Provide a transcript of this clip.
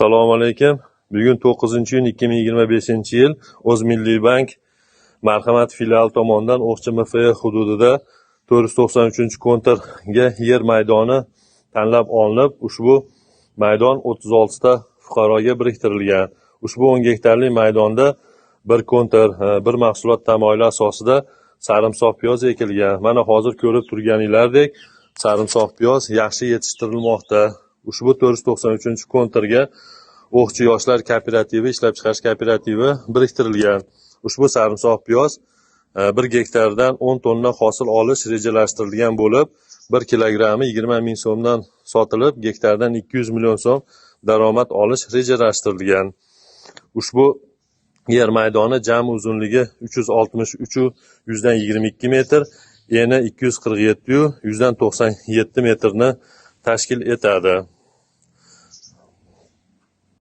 Assalomu alaykum. Bugun 9-iyun 2025-yil O'zmilliybank Marhamat filiali tomonidan O'qchi MFY hududida 493-kontrga yer maydoni tanlab olinib, ushbu maydon 36 ta fuqaroga biriktirilgan. Ushbu 10 gektarli maydonda bir kontr, bir mahsulot tamoyili asosida sarimsoq piyoz ekilgan. Mana hozir ko'rib turganingizdek, sarimsoq piyoz yaxshi yetishtirilmoqda. Ushbu 493-kontrga O'qchi yoshlar kooperativi, ishlab chiqarish kooperativi biriktirilgan. Ushbu sarimsoq piyoz 1 gektardan 10 tonna hosil olish rejalashtirilgan bo'lib, 1 kilogrammi 20 ming so'mdan sotilib, gektardan 200 million so'm daromad olish rejalashtirilgan. Ushbu yer maydoni jami uzunligi 363,122 metr, eni 247,197 metrni tashkil etadi.